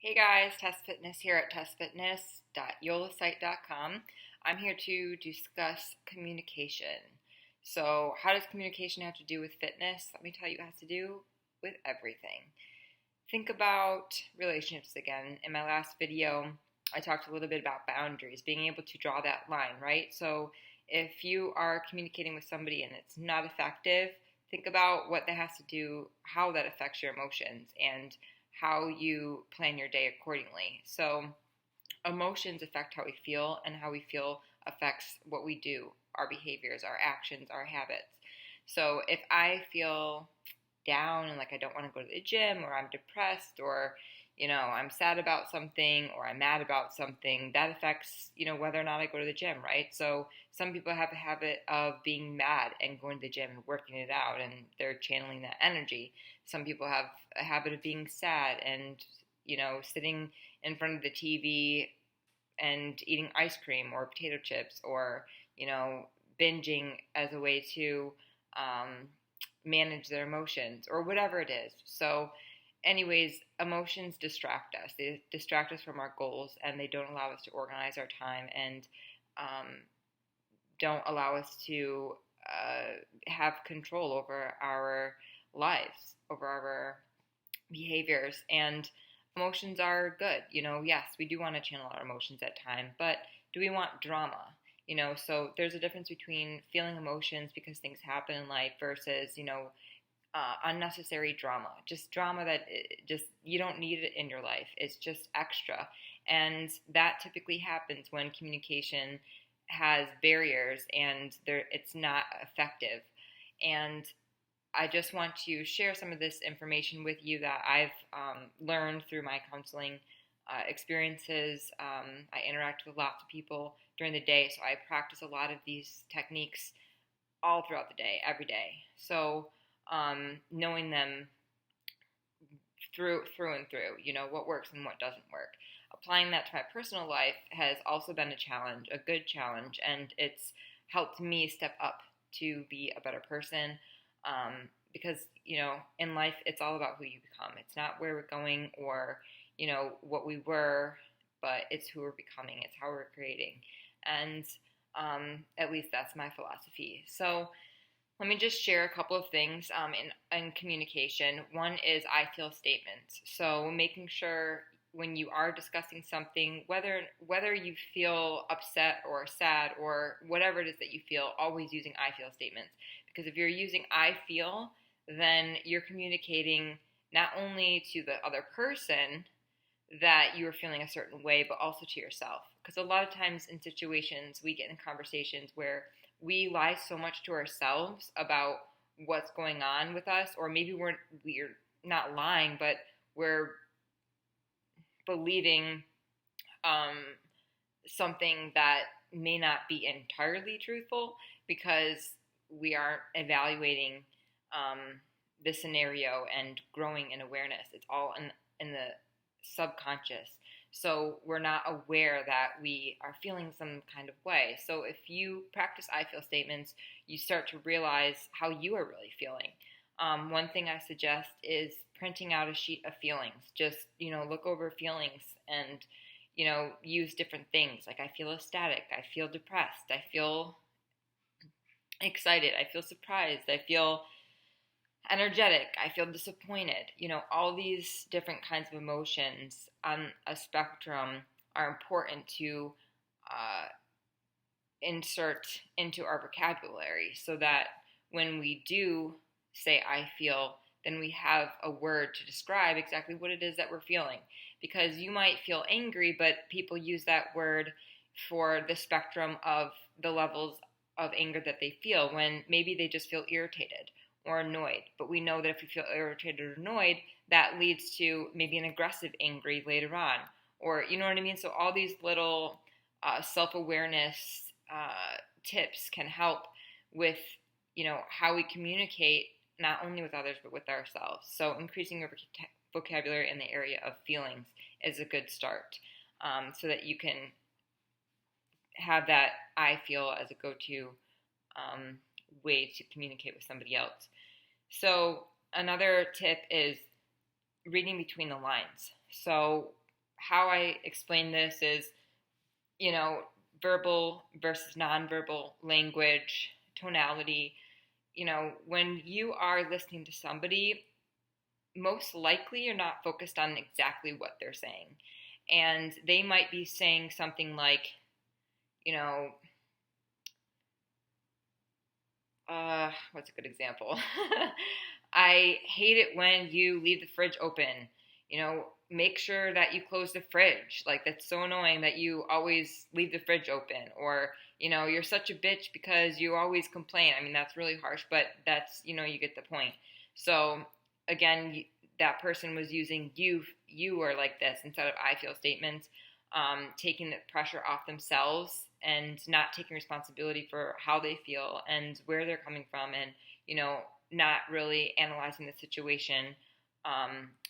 Hey guys, Test Fitness here at testfitness.yolasite.com. I'm here to discuss communication. So, how does communication have to do with fitness? Let me tell you, it has to do with everything. Think about relationships again. In my last video, I talked a little bit about boundaries, being able to draw that line, right? So, if you are communicating with somebody and it's not effective, think about what that has to do, how that affects your emotions, and how you plan your day accordingly. So, emotions affect how we feel, and how we feel affects what we do, our behaviors, our actions, our habits. So, if I feel down and like I don't want to go to the gym, or I'm depressed, or I'm sad about something, or I'm mad about something, that affects whether or not I go to the gym, right? So some people have a habit of being mad and going to the gym and working it out, and they're channeling that energy. Some people have a habit of being sad and sitting in front of the TV and eating ice cream or potato chips, or binging as a way to manage their emotions, or whatever it is. So anyways, emotions distract us. They distract us from our goals, and they don't allow us to organize our time, and um, don't allow us to have control over our lives, over our behaviors. And emotions are good. Yes, we do want to channel our emotions at time, but do we want drama? So there's a difference between feeling emotions because things happen in life versus, unnecessary drama. Just drama that just you don't need it in your life. It's just extra. And that typically happens when communication has barriers and it's not effective. And I just want to share some of this information with you that I've learned through my counseling experiences. I interact with lots of people during the day, so I practice a lot of these techniques all throughout the day, every day. So knowing them through and through, what works and what doesn't work. Applying that to my personal life has also been a challenge, a good challenge, and it's helped me step up to be a better person. Because in life, it's all about who you become. It's not where we're going or what we were, but it's who we're becoming. It's how we're creating, and at least that's my philosophy. So let me just share a couple of things in communication. One is I feel statements. So making sure when you are discussing something, whether you feel upset or sad or whatever it is that you feel, always using I feel statements. Because if you're using I feel, then you're communicating not only to the other person that you are feeling a certain way, but also to yourself. Because a lot of times in situations, we get in conversations where we lie so much to ourselves about what's going on with us, or maybe we're not lying, but we're believing something that may not be entirely truthful because we aren't evaluating the scenario and growing in awareness. It's all in the subconscious. So we're not aware that we are feeling some kind of way. So if you practice I feel statements, you start to realize how you are really feeling. One thing I suggest is printing out a sheet of feelings. Just, look over feelings and, use different things. Like I feel ecstatic, I feel depressed, I feel excited, I feel surprised, I feel energetic, I feel disappointed. All these different kinds of emotions on a spectrum are important to insert into our vocabulary so that when we do say I feel, then we have a word to describe exactly what it is that we're feeling. Because you might feel angry, but people use that word for the spectrum of the levels of anger that they feel, when maybe they just feel irritated or annoyed. But we know that if we feel irritated or annoyed, that leads to maybe an aggressive angry later on. Or, you know what I mean? So all these little self-awareness tips can help with, how we communicate not only with others, but with ourselves. So increasing your vocabulary in the area of feelings is a good start, so that you can have that I feel as a go-to way to communicate with somebody else. So another tip is reading between the lines. So how I explain this is, verbal versus nonverbal language, tonality. When you are listening to somebody, most likely you're not focused on exactly what they're saying. And they might be saying something like, what's a good example? I hate it when you leave the fridge open. Make sure that you close the fridge. Like, that's so annoying that you always leave the fridge open. Or, you're such a bitch because you always complain. I mean, that's really harsh, but that's, you get the point. So, again, that person was using you are like this instead of I feel statements, taking the pressure off themselves and not taking responsibility for how they feel and where they're coming from, and not really analyzing the situation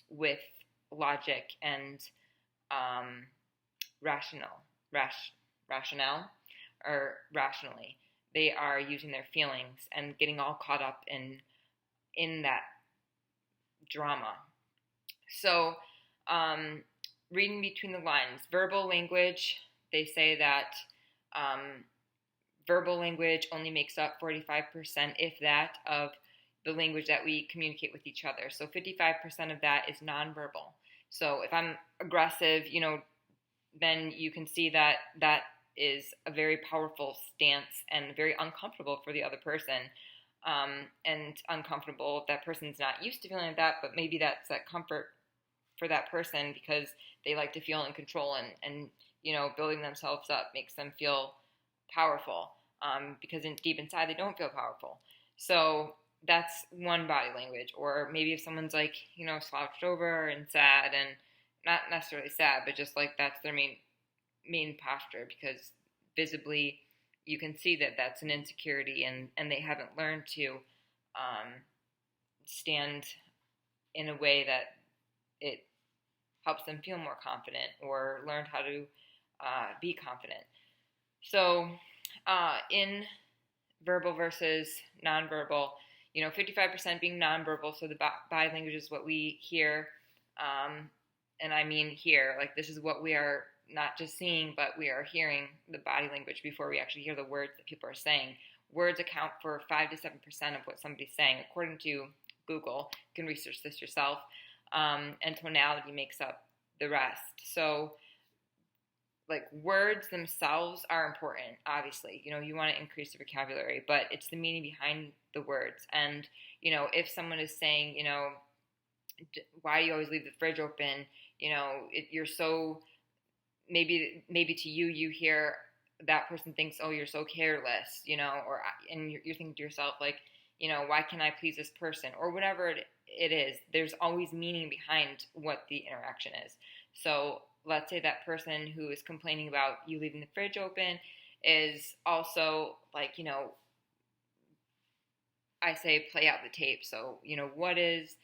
with logic and rationale or rationally. They are using their feelings and getting all caught up in that drama. So, reading between the lines, verbal language, they say that verbal language only makes up 45%, if that, of the language that we communicate with each other. So 55% of that is nonverbal. So if I'm aggressive, then you can see that that is a very powerful stance and very uncomfortable for the other person. And uncomfortable if that person's not used to feeling like that, but maybe that's that comfort for that person because they like to feel in control, and building themselves up makes them feel powerful, because deep inside they don't feel powerful. So that's one body language. Or maybe if someone's like, slouched over and sad, and not necessarily sad, but just like that's their main posture, because visibly you can see that that's an insecurity, and they haven't learned to stand in a way that it helps them feel more confident, or learned how to be confident. So in verbal versus nonverbal, 55% being nonverbal, so the body language is what we hear, and I mean hear, like this is what we are not just seeing, but we are hearing the body language before we actually hear the words that people are saying. Words account for 5 to 7% of what somebody's saying, according to Google. You can research this yourself. And tonality makes up the rest. So, like, words themselves are important, obviously. You want to increase the vocabulary, but it's the meaning behind the words. And, if someone is saying, why do you always leave the fridge open? You're so, maybe to you hear that person thinks, oh, you're so careless, and you're thinking to yourself, like, why can't I please this person? Or whatever it is, there's always meaning behind what the interaction is. So let's say that person who is complaining about you leaving the fridge open is also like, I say play out the tape. So, what is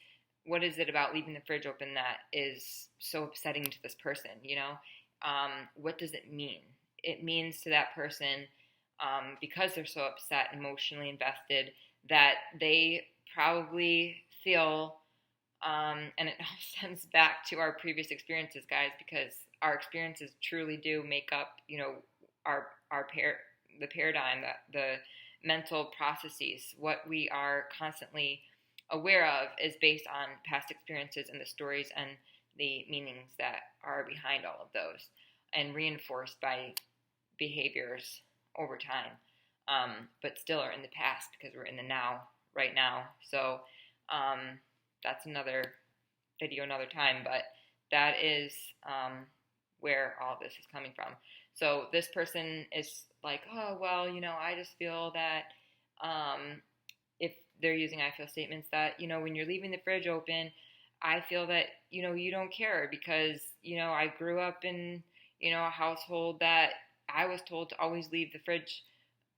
it about leaving the fridge open that is so upsetting to this person? What does it mean? It means to that person, because they're so upset, emotionally invested, that they probably feel, and it all stems back to our previous experiences, guys, because our experiences truly do make up, the paradigm, the mental processes. What we are constantly aware of is based on past experiences and the stories and the meanings that are behind all of those, and reinforced by behaviors over time, but still are in the past because we're in the now, right now. So that's another video another time, but that is where all this is coming from. So this person is like, oh, well, I just feel that if they're using I feel statements, that, when you're leaving the fridge open, I feel that, you don't care because, I grew up in, a household that I was told to always leave the fridge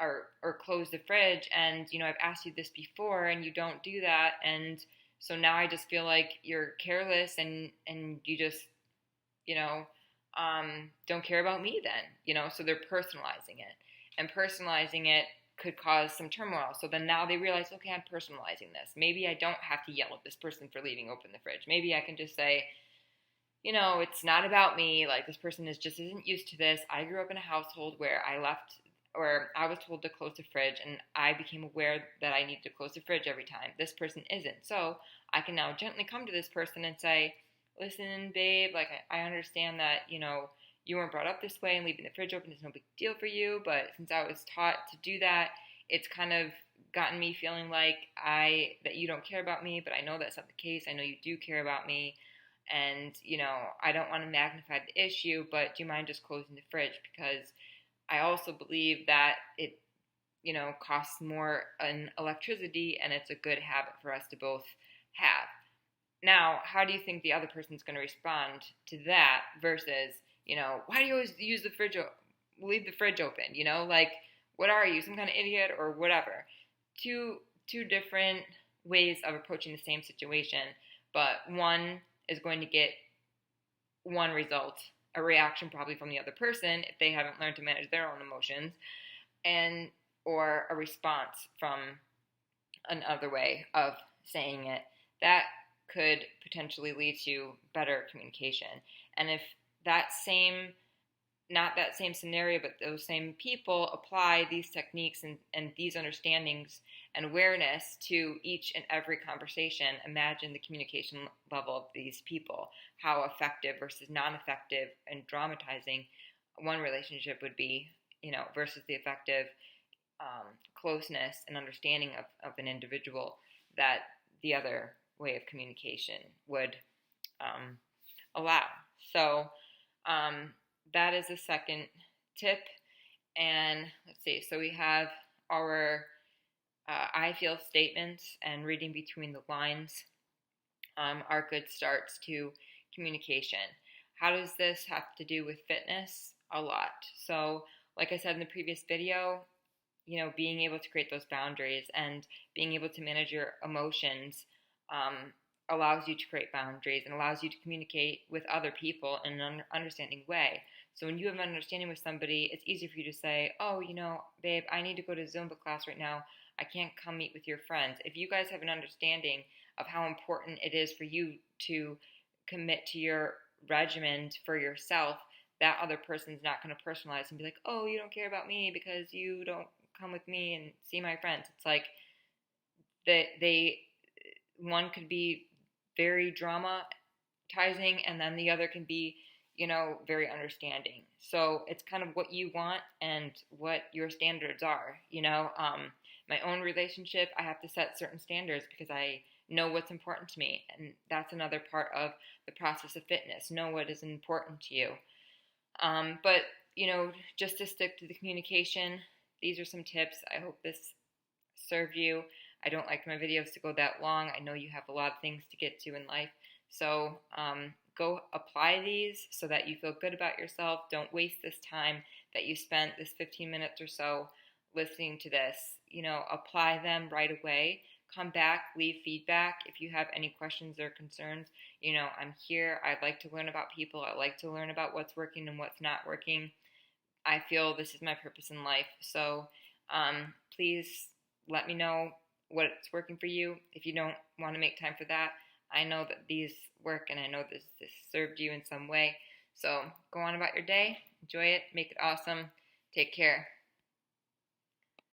or close the fridge. And, I've asked you this before and you don't do that. And so now I just feel like you're careless and you just, don't care about me then, so they're personalizing it, and personalizing it could cause some turmoil. So then now they realize, okay, I'm personalizing this. Maybe I don't have to yell at this person for leaving open the fridge. Maybe I can just say, it's not about me. Like, this person isn't used to this. I grew up in a household where I was told to close the fridge, and I became aware that I needed to close the fridge every time. This person isn't. So I can now gently come to this person and say, listen, babe, like, I understand that, you weren't brought up this way, and leaving the fridge open is no big deal for you. But since I was taught to do that, it's kind of gotten me feeling like that you don't care about me, but I know that's not the case. I know you do care about me. And, I don't want to magnify the issue, but do you mind just closing the fridge? Because I also believe that it, costs more in electricity, and it's a good habit for us to both have. Now, how do you think the other person's going to respond to that versus, why do you always leave the fridge open? Like, what are you, some kind of idiot or whatever? Two different ways of approaching the same situation, but one is going to get one result, a reaction probably from the other person if they haven't learned to manage their own emotions, or a response from another way of saying it that could potentially lead to better communication. And if not that same scenario, but those same people apply these techniques and these understandings and awareness to each and every conversation, imagine the communication level of these people, how effective versus non-effective and dramatizing one relationship would be, versus the effective closeness and understanding of an individual that the other way of communication would allow. So that is the second tip. And let's see, so we have our I feel statements and reading between the lines are good starts to communication. How does this have to do with fitness? A lot. So, like I said in the previous video, being able to create those boundaries and being able to manage your emotions allows you to create boundaries and allows you to communicate with other people in an understanding way. So when you have an understanding with somebody, it's easier for you to say, oh, babe, I need to go to Zumba class right now. I can't come meet with your friends. If you guys have an understanding of how important it is for you to commit to your regimen for yourself, that other person's not going to personalize and be like, oh, you don't care about me because you don't come with me and see my friends. It's like one could be very dramatizing, and then the other can be, very understanding. So it's kind of what you want and what your standards are. My own relationship, I have to set certain standards because I know what's important to me, and that's another part of the process of fitness. Know what is important to you. But just to stick to the communication, these are some tips. I hope this served you. I don't like my videos to go that long. I know you have a lot of things to get to in life. So go apply these so that you feel good about yourself. Don't waste this time that you spent, this 15 minutes or so, listening to this. Apply them right away. Come back, leave feedback. If you have any questions or concerns, I'm here. I'd like to learn about people. I like to learn about what's working and what's not working. I feel this is my purpose in life. So please let me know what's working for you. If you don't want to make time for that, I know that these work, and I know this served you in some way. So go on about your day. Enjoy it. Make it awesome. Take care.